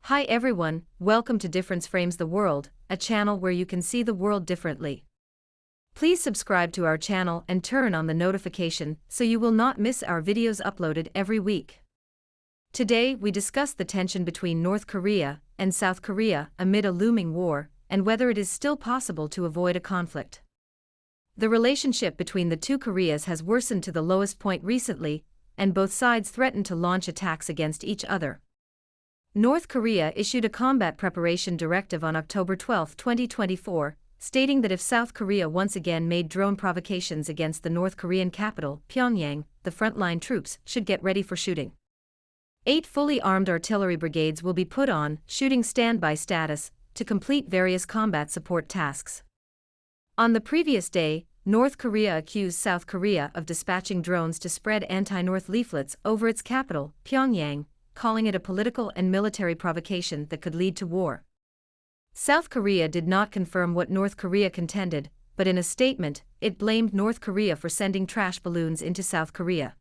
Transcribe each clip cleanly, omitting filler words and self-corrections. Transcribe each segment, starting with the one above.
Hi everyone, welcome to Difference Frames the World, a channel where you can see the world differently. Please subscribe to our channel and turn on the notification so you will not miss our videos uploaded every week. Today we discuss the tension between North Korea and South Korea amid a looming war, and whether it is still possible to avoid a conflict. The relationship between the two Koreas has worsened to the lowest point recently, and both sides threaten to launch attacks against each other. North Korea issued a combat preparation directive on October 12, 2024, stating that if South Korea once again made drone provocations against the North Korean capital, Pyongyang, the frontline troops should get ready for shooting. 8 fully armed artillery brigades will be put on shooting standby status to complete various combat support tasks. On the previous day, North Korea accused South Korea of dispatching drones to spread anti-North leaflets over its capital, Pyongyang, calling it a political and military provocation that could lead to war. South Korea did not confirm what North Korea contended, but in a statement, it blamed North Korea for sending trash balloons into South Korea.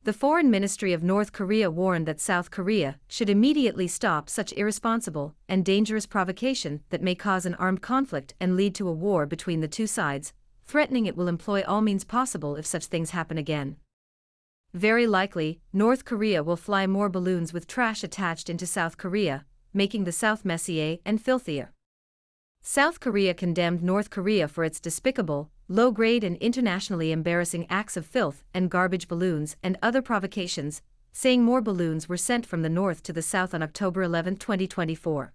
The Foreign Ministry of North Korea warned that South Korea should immediately stop such irresponsible and dangerous provocation that may cause an armed conflict and lead to a war between the two sides, threatening it will employ all means possible if such things happen again. Very likely, North Korea will fly more balloons with trash attached into South Korea, making the South messier and filthier. South Korea condemned North Korea for its despicable, low-grade and internationally embarrassing acts of filth and garbage balloons and other provocations, saying more balloons were sent from the north to the south on October 11, 2024.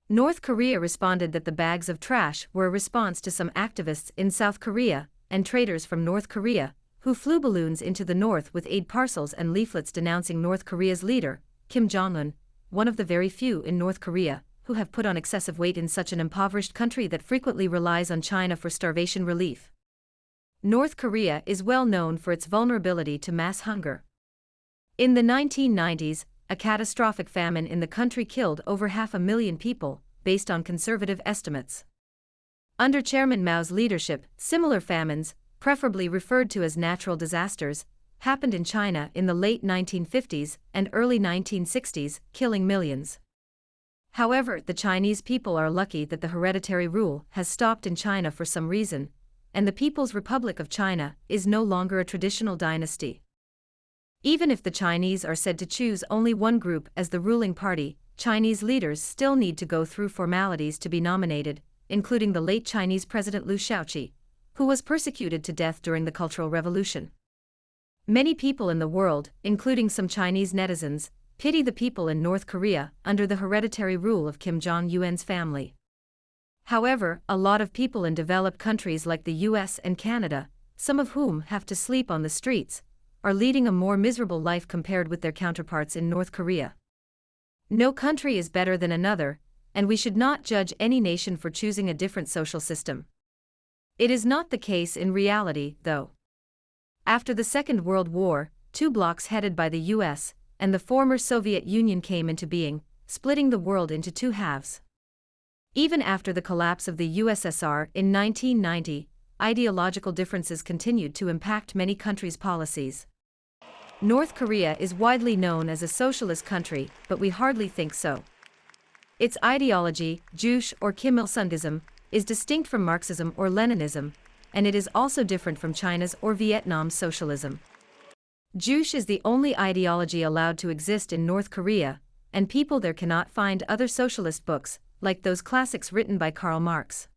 North Korea responded that the bags of trash were a response to some activists in South Korea and traders from North Korea, who flew balloons into the north with aid parcels and leaflets denouncing North Korea's leader, Kim Jong-un, one of the very few in North Korea who have put on excessive weight in such an impoverished country that frequently relies on China for starvation relief. North Korea is well known for its vulnerability to mass hunger. In the 1990s, a catastrophic famine in the country killed over 500,000 people, based on conservative estimates. Under Chairman Mao's leadership, similar famines, preferably referred to as natural disasters, happened in China in the late 1950s and early 1960s, killing millions. However, the Chinese people are lucky that the hereditary rule has stopped in China for some reason, and the People's Republic of China is no longer a traditional dynasty. Even if the Chinese are said to choose only one group as the ruling party, Chinese leaders still need to go through formalities to be nominated, including the late Chinese President Liu Shaoqi, who was persecuted to death during the Cultural Revolution. Many people in the world, including some Chinese netizens, pity the people in North Korea under the hereditary rule of Kim Jong-un's family. However, a lot of people in developed countries like the US and Canada, some of whom have to sleep on the streets, are leading a more miserable life compared with their counterparts in North Korea. No country is better than another, and we should not judge any nation for choosing a different social system. It is not the case in reality, though. After the Second World War, two blocs headed by the US and the former Soviet Union came into being, splitting the world into two halves. Even after the collapse of the USSR in 1990, ideological differences continued to impact many countries' policies. North Korea is widely known as a socialist country, but we hardly think so. Its ideology, Juche or Kim Il-sungism, is distinct from Marxism or Leninism, and it is also different from China's or Vietnam's socialism. Juche is the only ideology allowed to exist in North Korea, and people there cannot find other socialist books, like those classics written by Karl Marx.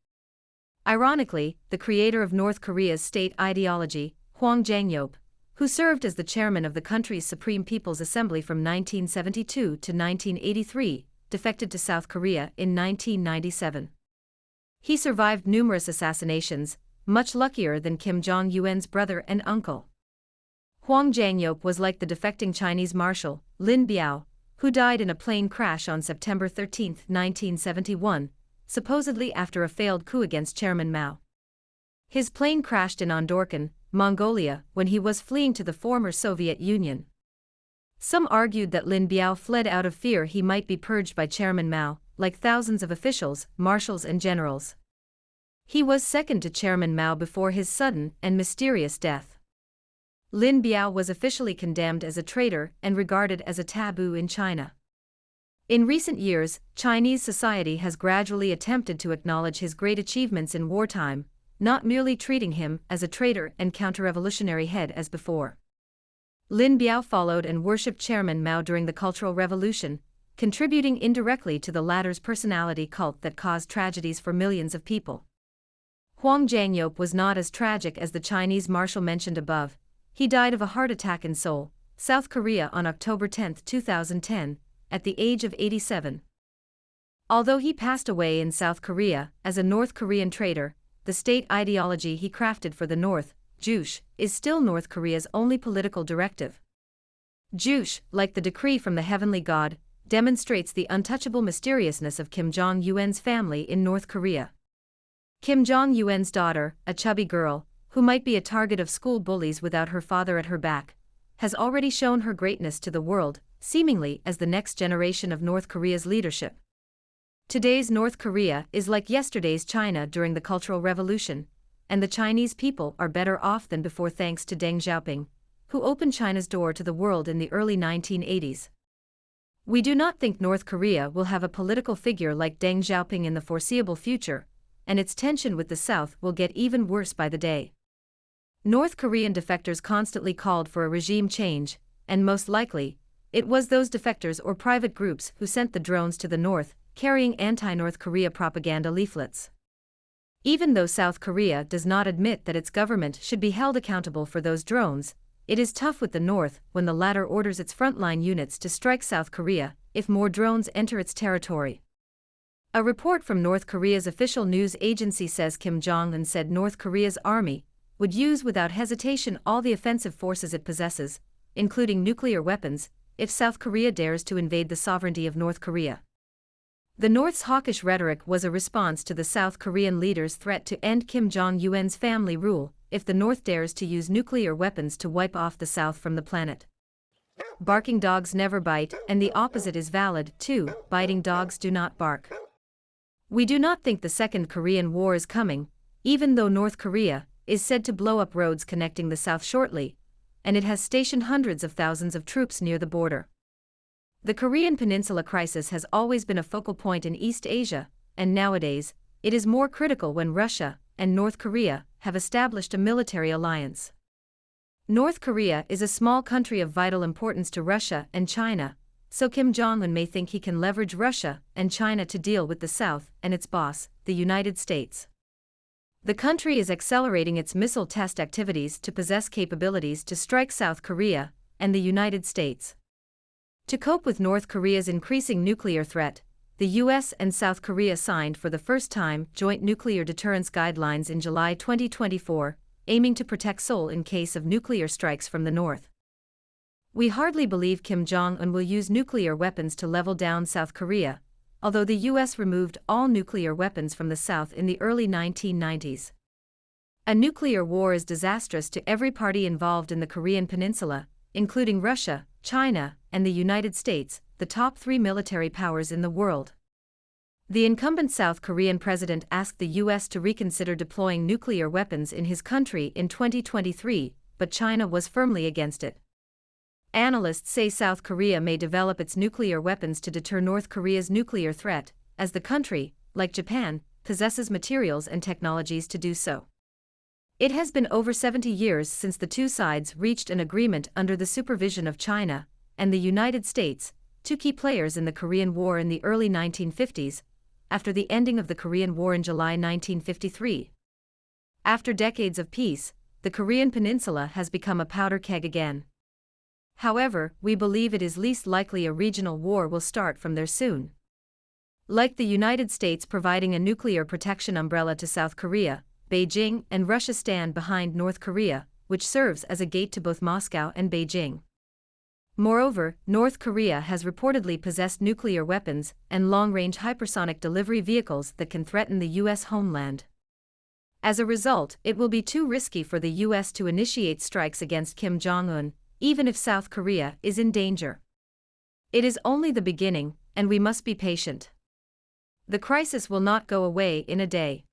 Ironically, the creator of North Korea's state ideology, Hwang Jang-yeop, who served as the chairman of the country's Supreme People's Assembly from 1972 to 1983, defected to South Korea in 1997. He survived numerous assassinations, much luckier than Kim Jong-un's brother and uncle. Hwang Jang-yeop was like the defecting Chinese marshal, Lin Biao, who died in a plane crash on September 13, 1971, supposedly after a failed coup against Chairman Mao. His plane crashed in Ondorkan, Mongolia, when he was fleeing to the former Soviet Union. Some argued that Lin Biao fled out of fear he might be purged by Chairman Mao, like thousands of officials, marshals and generals. He was second to Chairman Mao before his sudden and mysterious death. Lin Biao was officially condemned as a traitor and regarded as a taboo in China. In recent years, Chinese society has gradually attempted to acknowledge his great achievements in wartime, not merely treating him as a traitor and counter-revolutionary head as before. Lin Biao followed and worshipped Chairman Mao during the Cultural Revolution, contributing indirectly to the latter's personality cult that caused tragedies for millions of people. Huang Zhangyope was not as tragic as the Chinese marshal mentioned above. He died of a heart attack in Seoul, South Korea on October 10, 2010, at the age of 87. Although he passed away in South Korea as a North Korean traitor, the state ideology he crafted for the North, Juche, is still North Korea's only political directive. Juche, like the decree from the heavenly god, demonstrates the untouchable mysteriousness of Kim Jong-un's family in North Korea. Kim Jong-un's daughter, a chubby girl, who might be a target of school bullies without her father at her back, has already shown her greatness to the world, seemingly as the next generation of North Korea's leadership. Today's North Korea is like yesterday's China during the Cultural Revolution, and the Chinese people are better off than before thanks to Deng Xiaoping, who opened China's door to the world in the early 1980s. We do not think North Korea will have a political figure like Deng Xiaoping in the foreseeable future, and its tension with the South will get even worse by the day. North Korean defectors constantly called for a regime change, and most likely, it was those defectors or private groups who sent the drones to the North, carrying anti-North Korea propaganda leaflets. Even though South Korea does not admit that its government should be held accountable for those drones, it is tough with the North when the latter orders its frontline units to strike South Korea if more drones enter its territory. A report from North Korea's official news agency says Kim Jong-un said North Korea's army would use without hesitation all the offensive forces it possesses, including nuclear weapons, if South Korea dares to invade the sovereignty of North Korea. The North's hawkish rhetoric was a response to the South Korean leader's threat to end Kim Jong-un's family rule if the North dares to use nuclear weapons to wipe off the South from the planet. Barking dogs never bite, and the opposite is valid, too. Biting dogs do not bark. We do not think the Second Korean War is coming, even though North Korea is said to blow up roads connecting the South shortly, and it has stationed hundreds of thousands of troops near the border. The Korean Peninsula crisis has always been a focal point in East Asia, and nowadays, it is more critical when Russia and North Korea have established a military alliance. North Korea is a small country of vital importance to Russia and China, so Kim Jong-un may think he can leverage Russia and China to deal with the South and its boss, the United States. The country is accelerating its missile test activities to possess capabilities to strike South Korea and the United States. To cope with North Korea's increasing nuclear threat, the US and South Korea signed for the first time joint nuclear deterrence guidelines in July 2024, aiming to protect Seoul in case of nuclear strikes from the North. We hardly believe Kim Jong-un will use nuclear weapons to level down South Korea, although the US removed all nuclear weapons from the South in the early 1990s. A nuclear war is disastrous to every party involved in the Korean Peninsula, including Russia, China, and the United States, the top three military powers in the world. The incumbent South Korean president asked the US to reconsider deploying nuclear weapons in his country in 2023, but China was firmly against it. Analysts say South Korea may develop its nuclear weapons to deter North Korea's nuclear threat, as the country, like Japan, possesses materials and technologies to do so. It has been over 70 years since the two sides reached an agreement under the supervision of China and the United States, two key players in the Korean War in the early 1950s, after the ending of the Korean War in July 1953. After decades of peace, the Korean Peninsula has become a powder keg again. However, we believe it is least likely a regional war will start from there soon. Like the United States providing a nuclear protection umbrella to South Korea, Beijing and Russia stand behind North Korea, which serves as a gate to both Moscow and Beijing. Moreover, North Korea has reportedly possessed nuclear weapons and long-range hypersonic delivery vehicles that can threaten the U.S. homeland. As a result, it will be too risky for the U.S. to initiate strikes against Kim Jong-un, even if South Korea is in danger. It is only the beginning, and we must be patient. The crisis will not go away in a day.